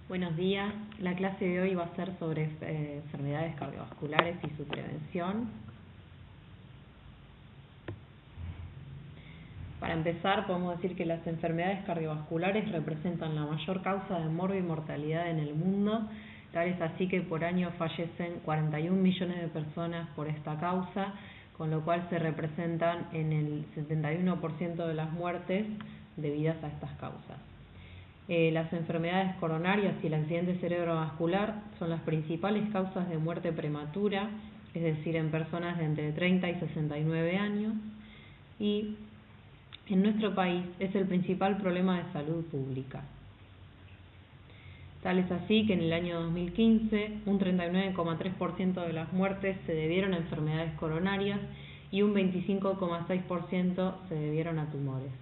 Buenos días. La clase de hoy va a ser sobre enfermedades cardiovasculares y su prevención. Para empezar, podemos decir que las enfermedades cardiovasculares representan la mayor causa de muerte y mortalidad en el mundo. Tal es así que por año fallecen 41 millones de personas por esta causa, con lo cual se representan en el 71% de las muertes debidas a estas causas. Las enfermedades coronarias y el accidente cerebrovascular son las principales causas de muerte prematura, es decir, en personas de entre 30 y 69 años, y en nuestro país es el principal problema de salud pública. Tal es así que en el año 2015 un 39,3% de las muertes se debieron a enfermedades coronarias y un 25,6% se debieron a tumores.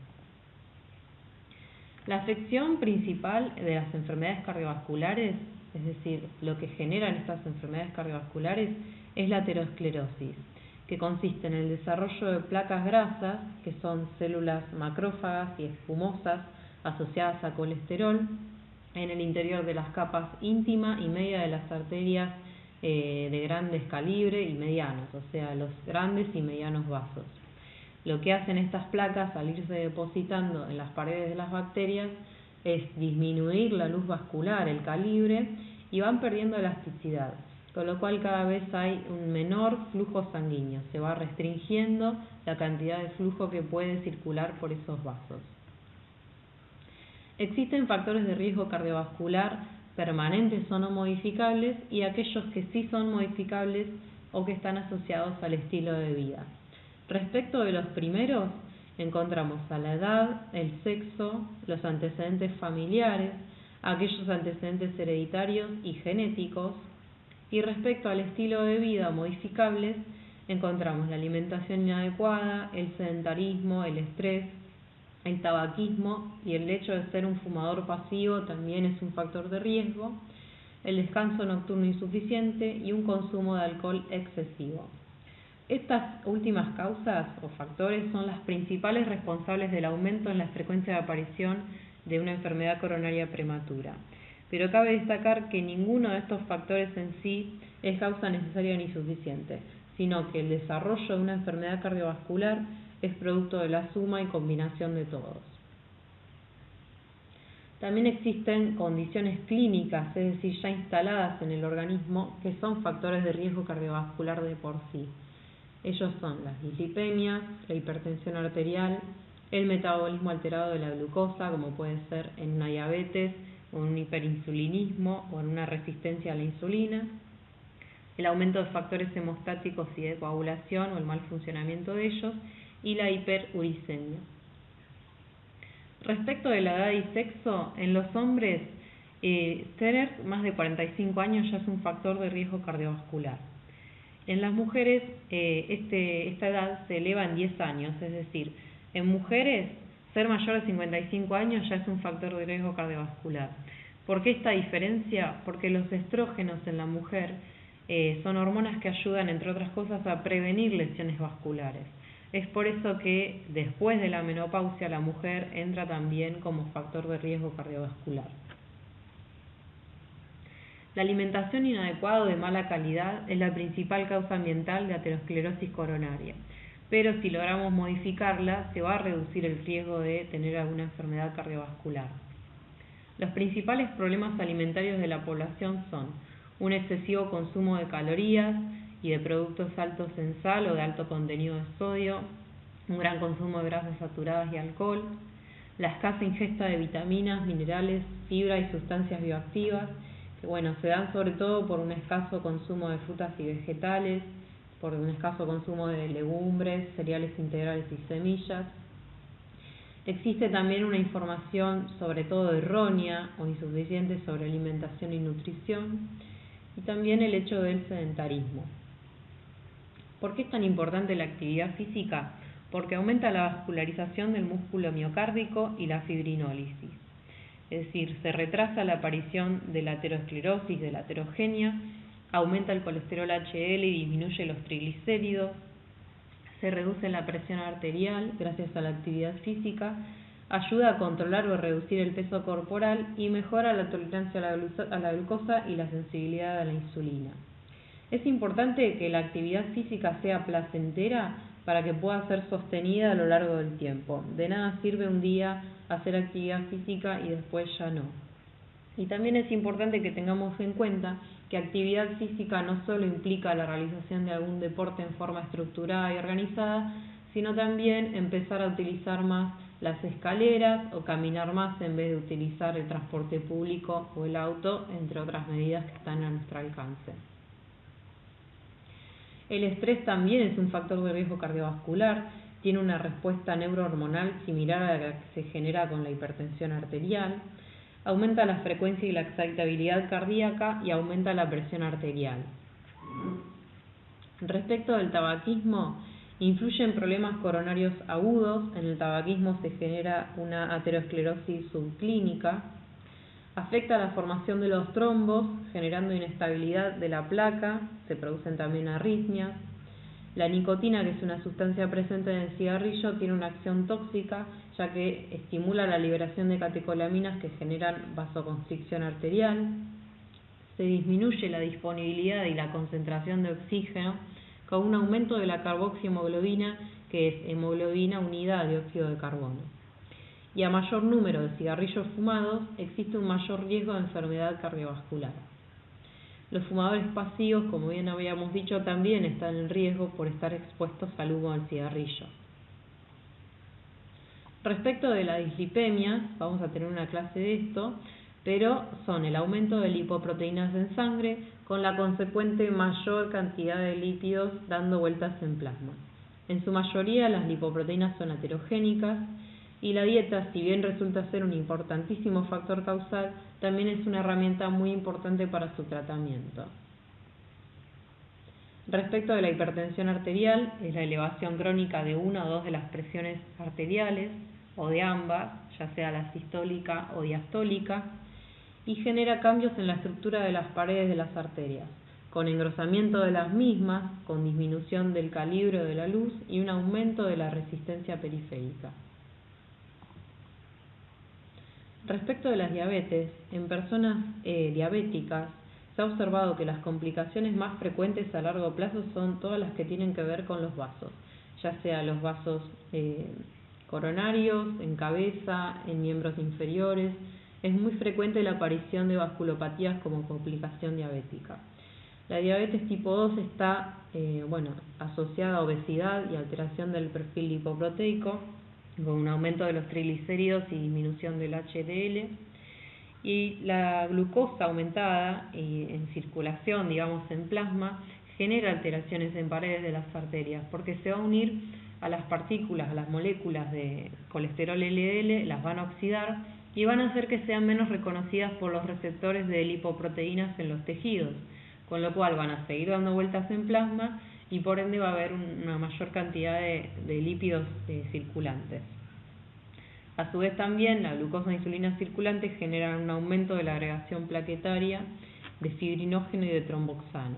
La afección principal de las enfermedades cardiovasculares, es decir, lo que generan estas enfermedades cardiovasculares, es la aterosclerosis, que consiste en el desarrollo de placas grasas, que son células macrófagas y escumosas asociadas a colesterol, en el interior de las capas íntima y media de las arterias de grandes calibre y medianos, o sea, los grandes y medianos vasos. Lo que hacen estas placas al irse depositando en las paredes de las bacterias es disminuir la luz vascular, el calibre, y van perdiendo elasticidad, con lo cual cada vez hay un menor flujo sanguíneo, se va restringiendo la cantidad de flujo que puede circular por esos vasos. Existen factores de riesgo cardiovascular permanentes o no modificables y aquellos que sí son modificables o que están asociados al estilo de vida. Respecto de los primeros, encontramos a la edad, el sexo, los antecedentes familiares, aquellos antecedentes hereditarios y genéticos, y respecto al estilo de vida modificables, encontramos la alimentación inadecuada, el sedentarismo, el estrés, el tabaquismo y el hecho de ser un fumador pasivo también es un factor de riesgo, el descanso nocturno insuficiente y un consumo de alcohol excesivo. Estas últimas causas o factores son las principales responsables del aumento en la frecuencia de aparición de una enfermedad coronaria prematura. Pero cabe destacar que ninguno de estos factores en sí es causa necesaria ni suficiente, sino que el desarrollo de una enfermedad cardiovascular es producto de la suma y combinación de todos. También existen condiciones clínicas, es decir, ya instaladas en el organismo, que son factores de riesgo cardiovascular de por sí. Ellos son las dislipemias, la hipertensión arterial, el metabolismo alterado de la glucosa, como puede ser en una diabetes, o un hiperinsulinismo o en una resistencia a la insulina, el aumento de factores hemostáticos y de coagulación o el mal funcionamiento de ellos, y la hiperuricemia. Respecto de la edad y sexo, en los hombres, tener más de 45 años ya es un factor de riesgo cardiovascular. En las mujeres esta edad se eleva en 10 años, es decir, en mujeres ser mayor de 55 años ya es un factor de riesgo cardiovascular. ¿Por qué esta diferencia? Porque los estrógenos en la mujer son hormonas que ayudan, entre otras cosas, a prevenir lesiones vasculares. Es por eso que después de la menopausia la mujer entra también como factor de riesgo cardiovascular. La alimentación inadecuada o de mala calidad es la principal causa ambiental de aterosclerosis coronaria, pero si logramos modificarla se va a reducir el riesgo de tener alguna enfermedad cardiovascular. Los principales problemas alimentarios de la población son un excesivo consumo de calorías y de productos altos en sal o de alto contenido de sodio, un gran consumo de grasas saturadas y alcohol, la escasa ingesta de vitaminas, minerales, fibra y sustancias bioactivas, que se dan sobre todo por un escaso consumo de frutas y vegetales, por un escaso consumo de legumbres, cereales integrales y semillas. Existe también una información sobre todo errónea o insuficiente sobre alimentación y nutrición, y también el hecho del sedentarismo. ¿Por qué es tan importante la actividad física? Porque aumenta la vascularización del músculo miocárdico y la fibrinólisis. Es decir, se retrasa la aparición de la aterosclerosis, de la aterogenia, aumenta el colesterol HDL y disminuye los triglicéridos, se reduce la presión arterial gracias a la actividad física, ayuda a controlar o reducir el peso corporal y mejora la tolerancia a la glucosa y la sensibilidad a la insulina. Es importante que la actividad física sea placentera para que pueda ser sostenida a lo largo del tiempo. De nada sirve un día hacer actividad física y después ya no. Y también es importante que tengamos en cuenta que actividad física no solo implica la realización de algún deporte en forma estructurada y organizada, sino también empezar a utilizar más las escaleras o caminar más en vez de utilizar el transporte público o el auto, entre otras medidas que están a nuestro alcance. El estrés también es un factor de riesgo cardiovascular, tiene una respuesta neurohormonal similar a la que se genera con la hipertensión arterial, aumenta la frecuencia y la excitabilidad cardíaca y aumenta la presión arterial. Respecto del tabaquismo, influye en problemas coronarios agudos. En el tabaquismo se genera una aterosclerosis subclínica, afecta la formación de los trombos, generando inestabilidad de la placa, se producen también arritmias. La nicotina, que es una sustancia presente en el cigarrillo, tiene una acción tóxica, ya que estimula la liberación de catecolaminas que generan vasoconstricción arterial. Se disminuye la disponibilidad y la concentración de oxígeno con un aumento de la carboxihemoglobina, que es hemoglobina unida a dióxido de carbono. Y a mayor número de cigarrillos fumados, existe un mayor riesgo de enfermedad cardiovascular. Los fumadores pasivos, como bien habíamos dicho, también están en riesgo por estar expuestos al humo del cigarrillo. Respecto de la dislipemia, vamos a tener una clase de esto, pero son el aumento de lipoproteínas en sangre con la consecuente mayor cantidad de lípidos dando vueltas en plasma. En su mayoría las lipoproteínas son aterogénicas y la dieta, si bien resulta ser un importantísimo factor causal, también es una herramienta muy importante para su tratamiento. Respecto de la hipertensión arterial, es la elevación crónica de una o dos de las presiones arteriales o de ambas, ya sea la sistólica o diastólica, y genera cambios en la estructura de las paredes de las arterias, con engrosamiento de las mismas, con disminución del calibre de la luz y un aumento de la resistencia periférica. Respecto de las diabetes, en personas diabéticas se ha observado que las complicaciones más frecuentes a largo plazo son todas las que tienen que ver con los vasos, ya sea los vasos coronarios, en cabeza, en miembros inferiores. Es muy frecuente la aparición de vasculopatías como complicación diabética. La diabetes tipo 2 está asociada a obesidad y alteración del perfil lipoproteico, con un aumento de los triglicéridos y disminución del HDL, y la glucosa aumentada en circulación, digamos en plasma, genera alteraciones en paredes de las arterias, porque se va a unir a las partículas, a las moléculas de colesterol LDL, las van a oxidar y van a hacer que sean menos reconocidas por los receptores de lipoproteínas en los tejidos, con lo cual van a seguir dando vueltas en plasma y por ende va a haber una mayor cantidad de lípidos circulantes. A su vez también la glucosa e insulina circulante generan un aumento de la agregación plaquetaria de fibrinógeno y de tromboxano.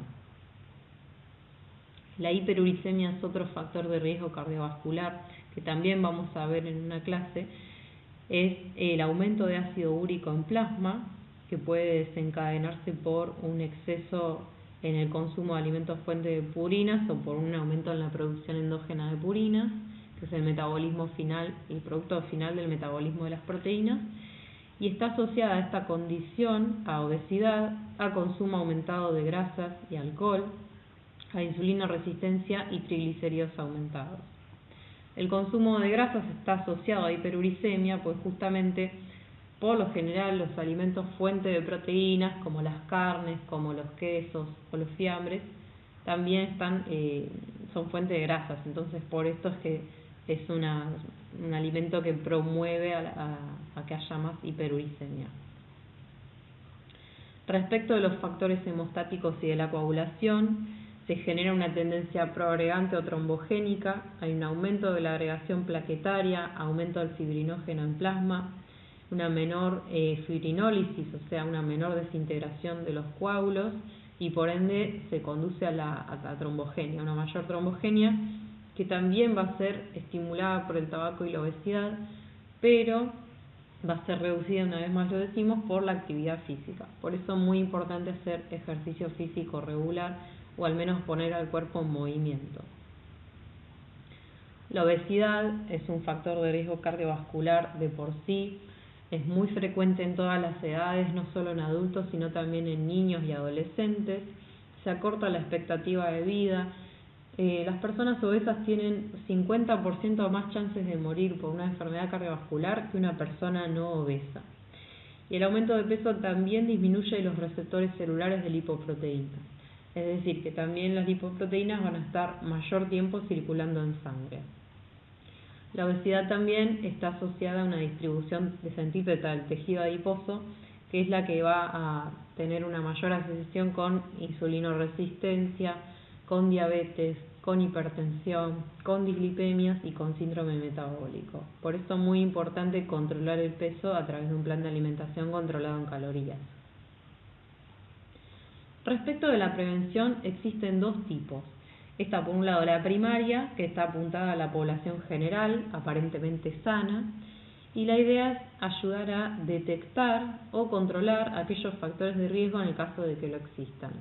La hiperuricemia es otro factor de riesgo cardiovascular que también vamos a ver en una clase. Es el aumento de ácido úrico en plasma, que puede desencadenarse por un exceso en el consumo de alimentos fuente de purinas o por un aumento en la producción endógena de purinas, que es el metabolismo final, el producto final del metabolismo de las proteínas, y está asociada a esta condición a obesidad, a consumo aumentado de grasas y alcohol, a insulina resistencia y triglicéridos aumentados. El consumo de grasas está asociado a hiperuricemia, pues justamente por lo general los alimentos fuente de proteínas, como las carnes, como los quesos o los fiambres, también son fuente de grasas. Entonces por esto es que es un alimento que promueve a que haya más hiperuricemia. Respecto de los factores hemostáticos y de la coagulación, se genera una tendencia proagregante o trombogénica, hay un aumento de la agregación plaquetaria, aumento del fibrinógeno en plasma, una menor fibrinólisis, o sea, una menor desintegración de los coágulos, y por ende se conduce a la trombogenia, una mayor trombogenia que también va a ser estimulada por el tabaco y la obesidad, pero va a ser reducida, una vez más lo decimos, por la actividad física. Por eso es muy importante hacer ejercicio físico regular o al menos poner al cuerpo en movimiento. La obesidad es un factor de riesgo cardiovascular de por sí, es muy frecuente en todas las edades, no solo en adultos, sino también en niños y adolescentes. Se acorta la expectativa de vida. Las personas obesas tienen 50% más chances de morir por una enfermedad cardiovascular que una persona no obesa. Y el aumento de peso también disminuye los receptores celulares de lipoproteínas. Es decir, que también las lipoproteínas van a estar mayor tiempo circulando en sangre. La obesidad también está asociada a una distribución de centípeta del tejido adiposo, que es la que va a tener una mayor asociación con insulinoresistencia, con diabetes, con hipertensión, con dislipemias y con síndrome metabólico. Por eso es muy importante controlar el peso a través de un plan de alimentación controlado en calorías. Respecto de la prevención, existen dos tipos. Está por un lado la primaria, que está apuntada a la población general, aparentemente sana, y la idea es ayudar a detectar o controlar aquellos factores de riesgo en el caso de que lo existan.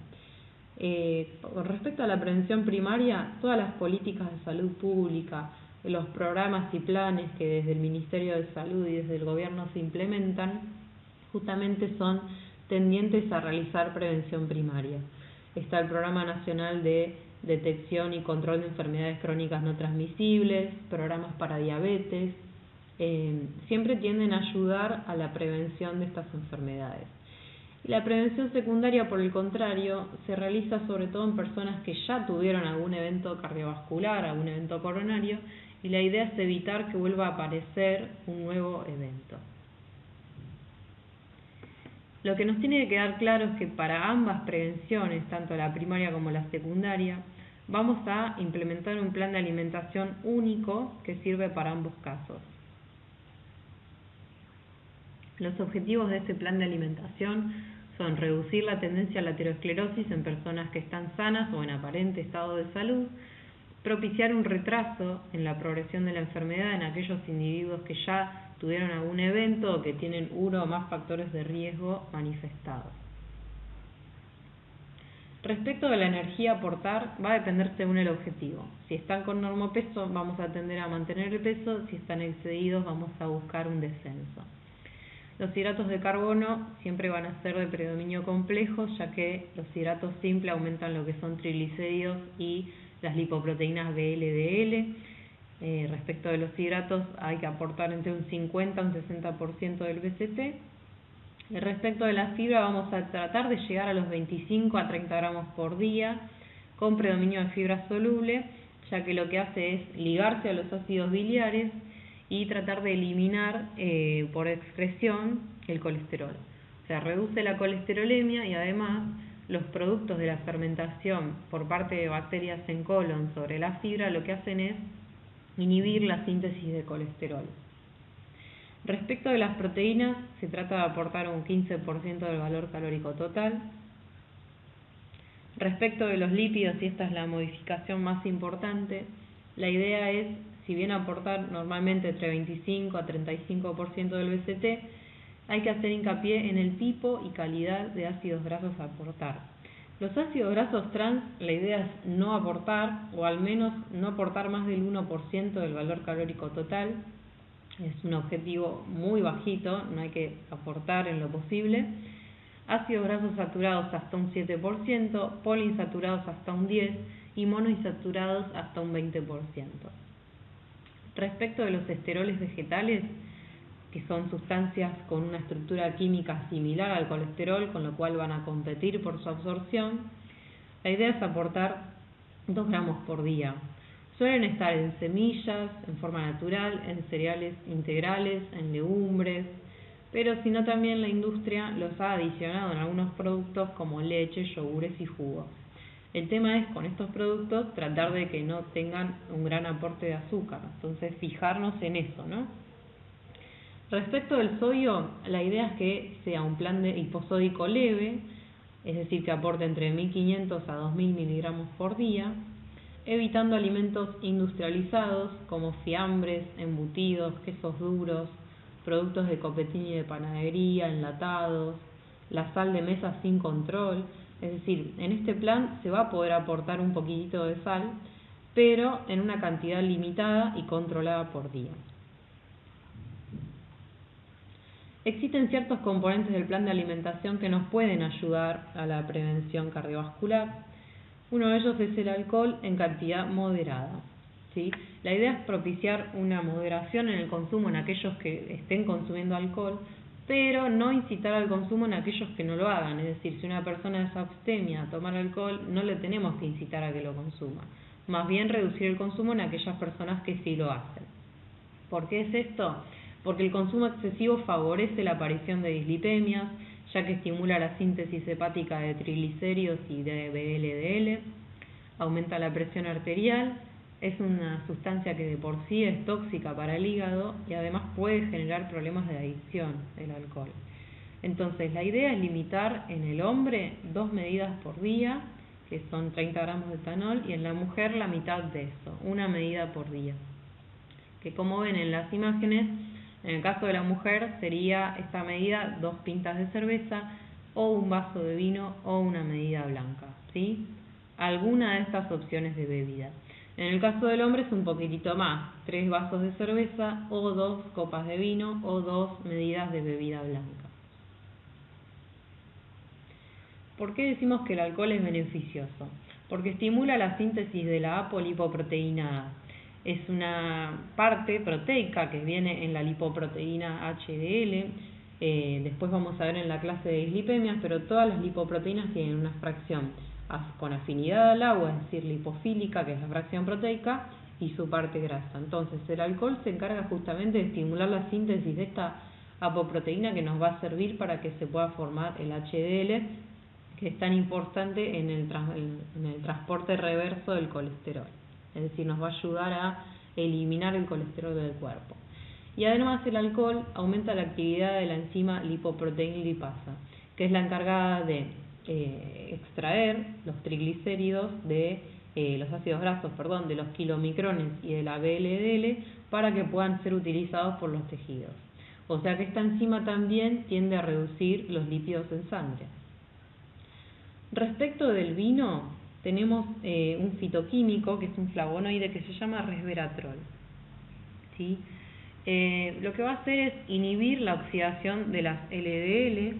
Con respecto a la prevención primaria, todas las políticas de salud pública, los programas y planes que desde el Ministerio de Salud y desde el gobierno se implementan, justamente son tendientes a realizar prevención primaria. Está el Programa Nacional de Detección y Control de Enfermedades Crónicas No Transmisibles, programas para diabetes, siempre tienden a ayudar a la prevención de estas enfermedades. La prevención secundaria, por el contrario, se realiza sobre todo en personas que ya tuvieron algún evento cardiovascular, algún evento coronario, y la idea es evitar que vuelva a aparecer un nuevo evento. Lo que nos tiene que quedar claro es que para ambas prevenciones, tanto la primaria como la secundaria, vamos a implementar un plan de alimentación único que sirve para ambos casos. Los objetivos de este plan de alimentación son reducir la tendencia a la aterosclerosis en personas que están sanas o en aparente estado de salud, propiciar un retraso en la progresión de la enfermedad en aquellos individuos que ya tuvieron algún evento o que tienen uno o más factores de riesgo manifestados. Respecto de la energía a aportar, va a depender según el objetivo. Si están con normopeso, vamos a tender a mantener el peso; si están excedidos, vamos a buscar un descenso. Los hidratos de carbono siempre van a ser de predominio complejo, ya que los hidratos simples aumentan lo que son triglicéridos y las lipoproteínas VLDL. Respecto de los hidratos, hay que aportar entre un 50 y un 60% del BCT. Respecto de la fibra, vamos a tratar de llegar a los 25 a 30 gramos por día, con predominio de fibra soluble, ya que lo que hace es ligarse a los ácidos biliares y tratar de eliminar por excreción el colesterol. O sea, reduce la colesterolemia y además los productos de la fermentación por parte de bacterias en colon sobre la fibra lo que hacen es inhibir la síntesis de colesterol. Respecto de las proteínas, se trata de aportar un 15% del valor calórico total. Respecto de los lípidos, y esta es la modificación más importante, la idea es, si bien aportar normalmente entre 25 a 35% del BCT, hay que hacer hincapié en el tipo y calidad de ácidos grasos a aportar. Los ácidos grasos trans, la idea es no aportar, o al menos no aportar más del 1% del valor calórico total. Es un objetivo muy bajito, no hay que aportar en lo posible. Ácidos grasos saturados hasta un 7%, poliinsaturados hasta un 10% y monoinsaturados hasta un 20%. Respecto de los esteroles vegetales, que son sustancias con una estructura química similar al colesterol, con lo cual van a competir por su absorción, la idea es aportar 2 gramos por día. Suelen estar en semillas, en forma natural, en cereales integrales, en legumbres, pero si no también la industria los ha adicionado en algunos productos como leche, yogures y jugos. El tema es, con estos productos, tratar de que no tengan un gran aporte de azúcar, entonces fijarnos en eso, ¿no? Respecto del sodio, la idea es que sea un plan de hiposódico leve, es decir, que aporte entre 1500 a 2000 miligramos por día, evitando alimentos industrializados como fiambres, embutidos, quesos duros, productos de copetín y de panadería, enlatados, la sal de mesa sin control. Es decir, en este plan se va a poder aportar un poquitito de sal, pero en una cantidad limitada y controlada por día. Existen ciertos componentes del plan de alimentación que nos pueden ayudar a la prevención cardiovascular. Uno de ellos es el alcohol en cantidad moderada, ¿sí? La idea es propiciar una moderación en el consumo en aquellos que estén consumiendo alcohol, pero no incitar al consumo en aquellos que no lo hagan. Es decir, si una persona es abstemia a tomar alcohol, no le tenemos que incitar a que lo consuma. Más bien reducir el consumo en aquellas personas que sí lo hacen. ¿Por qué es esto? Porque el consumo excesivo favorece la aparición de dislipemias, ya que estimula la síntesis hepática de triglicéridos y de VLDL, aumenta la presión arterial, es una sustancia que de por sí es tóxica para el hígado y además puede generar problemas de adicción el alcohol. Entonces, la idea es limitar en el hombre 2 medidas por día, que son 30 gramos de etanol, y en la mujer la mitad de eso, 1 medida por día. Que como ven en las imágenes, en el caso de la mujer sería esta medida 2 pintas de cerveza o un vaso de vino o una medida blanca, ¿sí? Alguna de estas opciones de bebida. En el caso del hombre es un poquitito más, 3 vasos de cerveza o 2 copas de vino o 2 medidas de bebida blanca. ¿Por qué decimos que el alcohol es beneficioso? Porque estimula la síntesis de la apolipoproteína A. Es una parte proteica que viene en la lipoproteína HDL. Después vamos a ver en la clase de dislipemias, pero todas las lipoproteínas tienen una fracción con afinidad al agua, es decir, lipofílica, que es la fracción proteica, y su parte grasa. Entonces, el alcohol se encarga justamente de estimular la síntesis de esta apoproteína que nos va a servir para que se pueda formar el HDL, que es tan importante en el transporte reverso del colesterol. Es decir, nos va a ayudar a eliminar el colesterol del cuerpo. Y además el alcohol aumenta la actividad de la enzima lipoproteína lipasa, que es la encargada de extraer los triglicéridos de los ácidos grasos, de los kilomicrones y de la VLDL para que puedan ser utilizados por los tejidos. O sea que esta enzima también tiende a reducir los lípidos en sangre. Respecto del vino, tenemos un fitoquímico que es un flavonoide que se llama resveratrol, ¿sí? Lo que va a hacer es inhibir la oxidación de las LDL,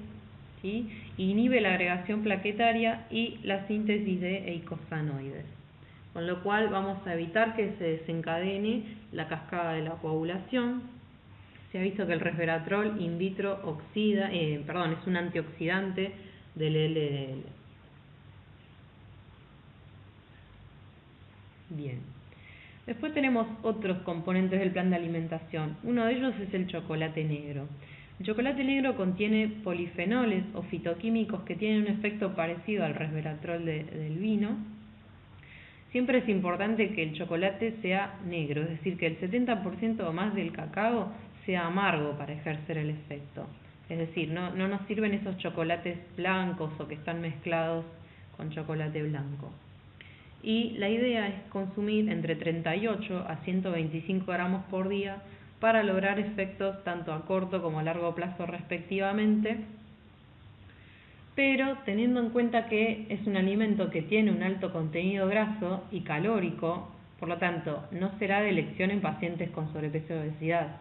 ¿sí? Inhibe la agregación plaquetaria y la síntesis de eicosanoides, con lo cual vamos a evitar que se desencadene la cascada de la coagulación. Se ha visto que el resveratrol in vitro es un antioxidante del LDL. Bien. Después tenemos otros componentes del plan de alimentación. Uno de ellos es el chocolate negro. El chocolate negro contiene polifenoles o fitoquímicos que tienen un efecto parecido al resveratrol del vino. Siempre es importante que el chocolate sea negro, es decir, que el 70% o más del cacao sea amargo para ejercer el efecto. Es decir, no nos sirven esos chocolates blancos o que están mezclados con chocolate blanco. Y la idea es consumir entre 38 a 125 gramos por día para lograr efectos tanto a corto como a largo plazo respectivamente, pero teniendo en cuenta que es un alimento que tiene un alto contenido graso y calórico, por lo tanto no será de elección en pacientes con sobrepeso y obesidad.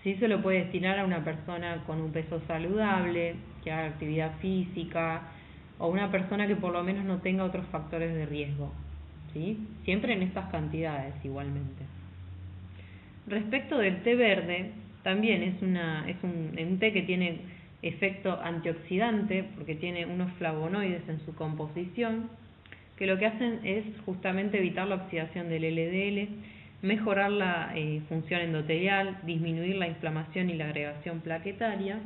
Sí se lo puede destinar a una persona con un peso saludable, que haga actividad física, o una persona que por lo menos no tenga otros factores de riesgo, ¿sí? Siempre en estas cantidades igualmente. Respecto del té verde, también es un té que tiene efecto antioxidante porque tiene unos flavonoides en su composición que lo que hacen es justamente evitar la oxidación del LDL, mejorar la función endotelial, disminuir la inflamación y la agregación plaquetaria,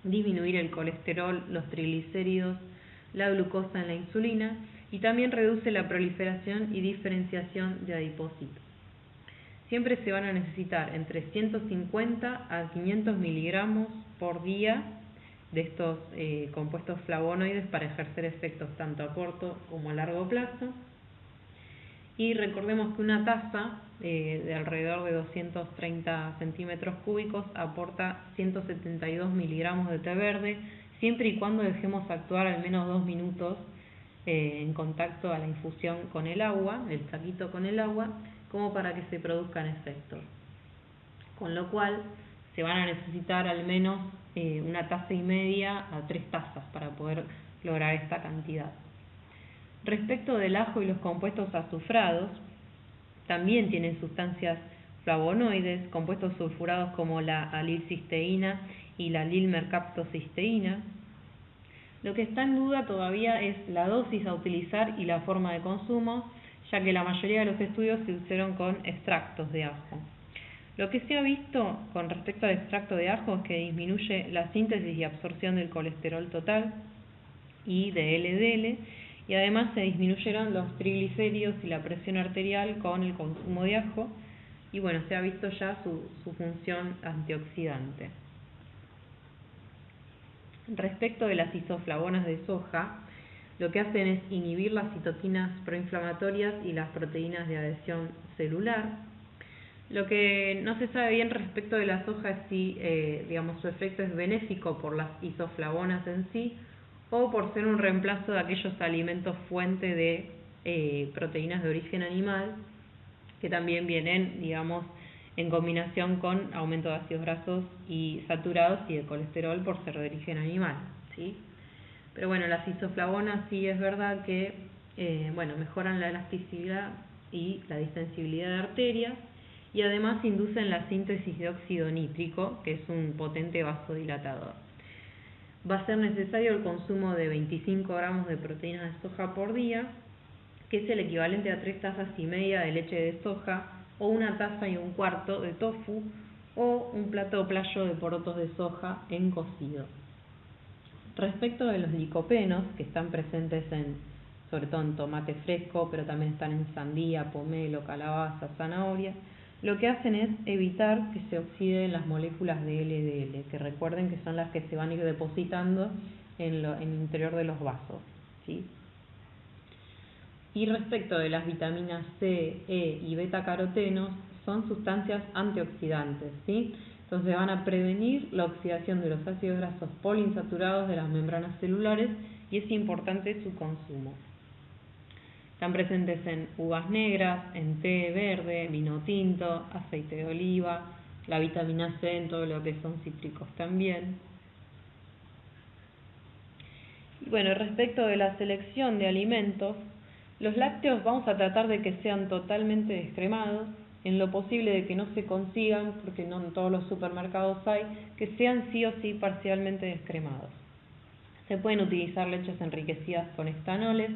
disminuir el colesterol, los triglicéridos, la glucosa en la insulina y también reduce la proliferación y diferenciación de adipocitos. Siempre se van a necesitar entre 150 a 500 miligramos por día de estos compuestos flavonoides para ejercer efectos tanto a corto como a largo plazo. Y recordemos que una taza de alrededor de 230 centímetros cúbicos aporta 172 miligramos de té verde, siempre y cuando dejemos actuar al menos 2 minutos en contacto a la infusión con el agua, el saquito con el agua, como para que se produzcan efectos. Con lo cual se van a necesitar al menos 1,5 tazas a 3 tazas para poder lograr esta cantidad. Respecto del ajo y los compuestos azufrados, también tienen sustancias flavonoides, compuestos sulfurados como la alilcisteína y la alilmercaptocisteína. Lo que está en duda todavía es la dosis a utilizar y la forma de consumo, ya que la mayoría de los estudios se hicieron con extractos de ajo. Lo que se ha visto con respecto al extracto de ajo es que disminuye la síntesis y absorción del colesterol total y de LDL, y además se disminuyeron los triglicéridos y la presión arterial con el consumo de ajo, y bueno, se ha visto ya su función antioxidante. Respecto de las isoflavonas de soja, lo que hacen es inhibir las citoquinas proinflamatorias y las proteínas de adhesión celular. Lo que no se sabe bien respecto de la soja es si su efecto es benéfico por las isoflavonas en sí o por ser un reemplazo de aquellos alimentos fuente de proteínas de origen animal que también vienen, en combinación con aumento de ácidos grasos y saturados y de colesterol por ser de origen animal, ¿sí? Pero bueno, las isoflavonas sí es verdad que mejoran la elasticidad y la distensibilidad de arterias, y además inducen la síntesis de óxido nítrico, que es un potente vasodilatador. Va a ser necesario el consumo de 25 gramos de proteínas de soja por día, que es el equivalente a 3,5 tazas de leche de soja, o 1,25 tazas de tofu, o un plato playo de porotos de soja en cocido. Respecto de los licopenos, que están presentes sobre todo en tomate fresco, pero también están en sandía, pomelo, calabaza, zanahoria, lo que hacen es evitar que se oxiden las moléculas de LDL, que recuerden que son las que se van a ir depositando en el interior de los vasos, ¿sí? Y respecto de las vitaminas C, E y beta-carotenos, son sustancias antioxidantes, ¿sí? Entonces van a prevenir la oxidación de los ácidos grasos poliinsaturados de las membranas celulares, y es importante su consumo. Están presentes en uvas negras, en té verde, vino tinto, aceite de oliva, la vitamina C en todo lo que son cítricos también. Y bueno, respecto de la selección de alimentos, los lácteos vamos a tratar de que sean totalmente descremados, en lo posible de que no se consigan, porque no en todos los supermercados hay, que sean sí o sí parcialmente descremados. Se pueden utilizar leches enriquecidas con estanoles,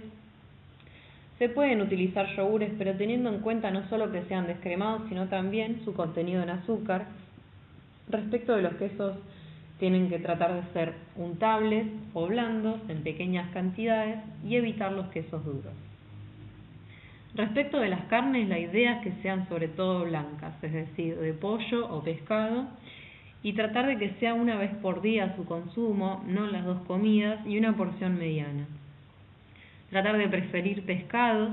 se pueden utilizar yogures, pero teniendo en cuenta no solo que sean descremados, sino también su contenido en azúcar. Respecto de los quesos, tienen que tratar de ser untables o blandos en pequeñas cantidades y evitar los quesos duros. Respecto de las carnes, la idea es que sean sobre todo blancas, es decir, de pollo o pescado, y tratar de que sea una vez por día su consumo, no las 2 comidas, y una porción mediana. Tratar de preferir pescados,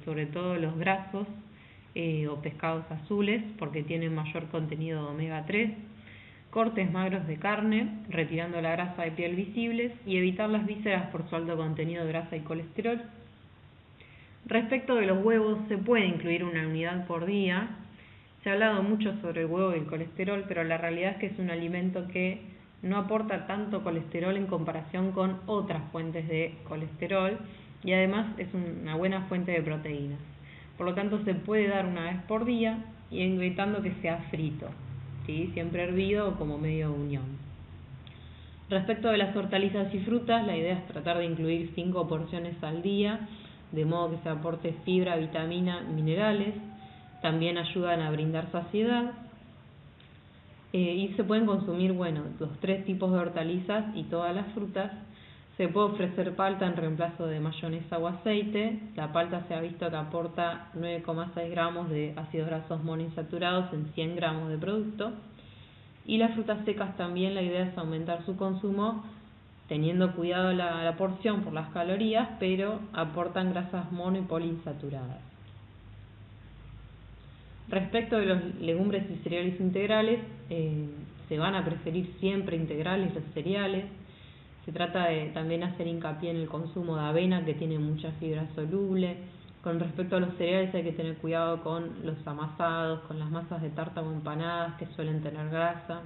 sobre todo los grasos o pescados azules, porque tienen mayor contenido de omega 3, cortes magros de carne, retirando la grasa de piel visibles, y evitar las vísceras por su alto contenido de grasa y colesterol. Respecto de los huevos, se puede incluir una unidad por día. Se ha hablado mucho sobre el huevo y el colesterol, pero la realidad es que es un alimento que no aporta tanto colesterol en comparación con otras fuentes de colesterol, y además es una buena fuente de proteínas. Por lo tanto, se puede dar una vez por día y evitando que sea frito, ¿sí? Siempre hervido o como medio unión. Respecto de las hortalizas y frutas, la idea es tratar de incluir 5 porciones al día, de modo que se aporte fibra, vitamina, minerales. También ayudan a brindar saciedad. Y se pueden consumir, los 3 tipos de hortalizas y todas las frutas. Se puede ofrecer palta en reemplazo de mayonesa o aceite. La palta se ha visto que aporta 9,6 gramos de ácidos grasos monoinsaturados en 100 gramos de producto. Y las frutas secas también, la idea es aumentar su consumo, teniendo cuidado la porción por las calorías, pero aportan grasas mono y poliinsaturadas. Respecto de los legumbres y cereales integrales, se van a preferir siempre integrales los cereales. Se trata de también hacer hincapié en el consumo de avena, que tiene mucha fibra soluble. Con respecto a los cereales hay que tener cuidado con los amasados, con las masas de tarta o empanadas que suelen tener grasa.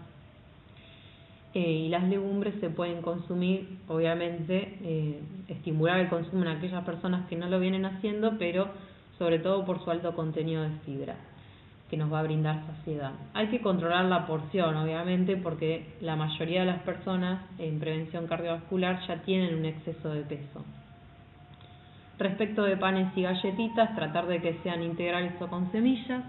Y las legumbres se pueden consumir, obviamente, estimular el consumo en aquellas personas que no lo vienen haciendo, pero sobre todo por su alto contenido de fibra, que nos va a brindar saciedad. Hay que controlar la porción, obviamente, porque la mayoría de las personas en prevención cardiovascular ya tienen un exceso de peso. Respecto de panes y galletitas, tratar de que sean integrales o con semillas.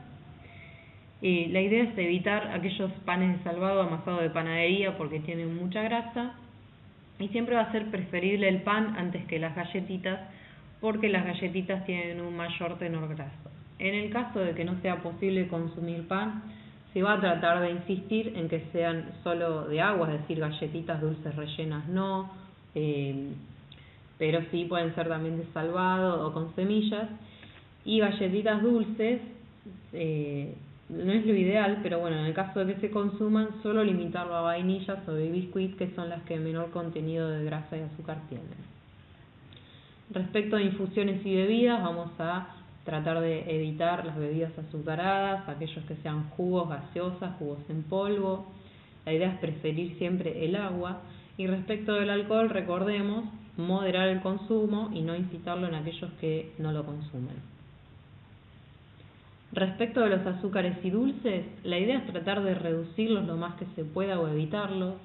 La idea es evitar aquellos panes de salvado amasados de panadería porque tienen mucha grasa, y siempre va a ser preferible el pan antes que las galletitas porque las galletitas tienen un mayor tenor graso. En el caso de que no sea posible consumir pan, se va a tratar de insistir en que sean solo de agua, es decir, galletitas dulces rellenas no, pero sí pueden ser también de salvado o con semillas. Y galletitas dulces, no es lo ideal, pero bueno, en el caso de que se consuman, solo limitarlo a vainillas o de biscuit, que son las que menor contenido de grasa y azúcar tienen. Respecto a infusiones y bebidas, vamos a tratar de evitar las bebidas azucaradas, aquellos que sean jugos, gaseosas, jugos en polvo. La idea es preferir siempre el agua. Y respecto del alcohol, recordemos moderar el consumo y no incitarlo en aquellos que no lo consumen. Respecto de los azúcares y dulces, la idea es tratar de reducirlos lo más que se pueda o evitarlos.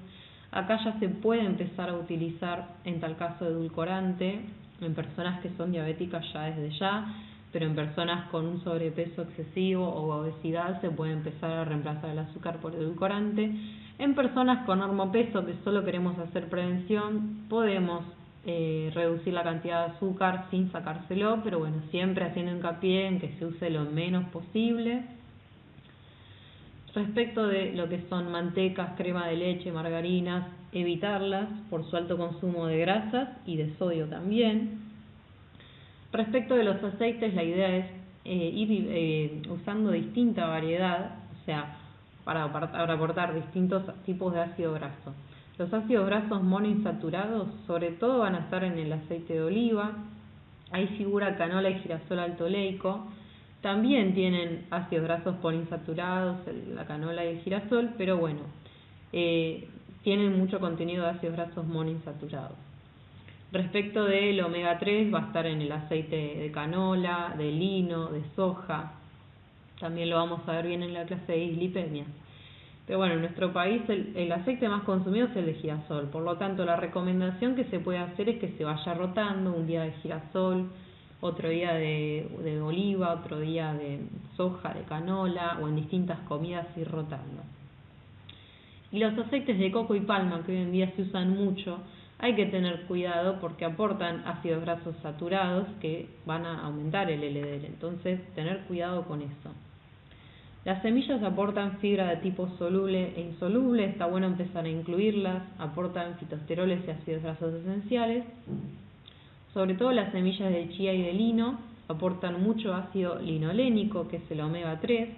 Acá ya se puede empezar a utilizar, en tal caso, edulcorante en personas que son diabéticas ya desde ya, pero en personas con un sobrepeso excesivo o obesidad se puede empezar a reemplazar el azúcar por edulcorante. En personas con normopeso que solo queremos hacer prevención, podemos reducir la cantidad de azúcar sin sacárselo, pero bueno, siempre haciendo hincapié en que se use lo menos posible. Respecto de lo que son mantecas, crema de leche, margarinas, evitarlas por su alto consumo de grasas y de sodio también. Respecto de los aceites, la idea es ir usando distinta variedad, o sea, para aportar distintos tipos de ácido graso. Los ácidos grasos monoinsaturados sobre todo van a estar en el aceite de oliva. Ahí figura canola y girasol alto oleico. También tienen ácidos grasos poliinsaturados, la canola y el girasol, pero bueno, tienen mucho contenido de ácidos grasos monoinsaturados. Respecto del omega 3, va a estar en el aceite de canola, de lino, de soja. También lo vamos a ver bien en la clase de dislipemia. Pero bueno, en nuestro país el aceite más consumido es el de girasol. Por lo tanto, la recomendación que se puede hacer es que se vaya rotando, un día de girasol, otro día de oliva, otro día de soja, de canola, o en distintas comidas ir rotando. Y los aceites de coco y palma, que hoy en día se usan mucho, hay que tener cuidado porque aportan ácidos grasos saturados que van a aumentar el LDL, entonces tener cuidado con eso. Las semillas aportan fibra de tipo soluble e insoluble, está bueno empezar a incluirlas, aportan fitosteroles y ácidos grasos esenciales. Sobre todo las semillas de chía y de lino aportan mucho ácido linolénico, que es el omega 3.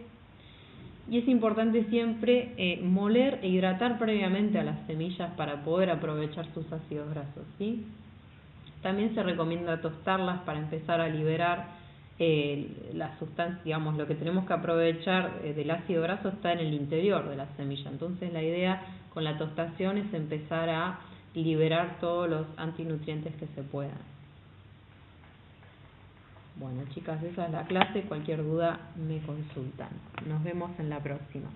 Y es importante siempre moler e hidratar previamente a las semillas para poder aprovechar sus ácidos grasos, ¿sí? También se recomienda tostarlas para empezar a liberar la sustancia, digamos, lo que tenemos que aprovechar del ácido graso está en el interior de la semilla. Entonces la idea con la tostación es empezar a liberar todos los antinutrientes que se puedan. Bueno, chicas, esa es la clase. Cualquier duda me consultan. Nos vemos en la próxima.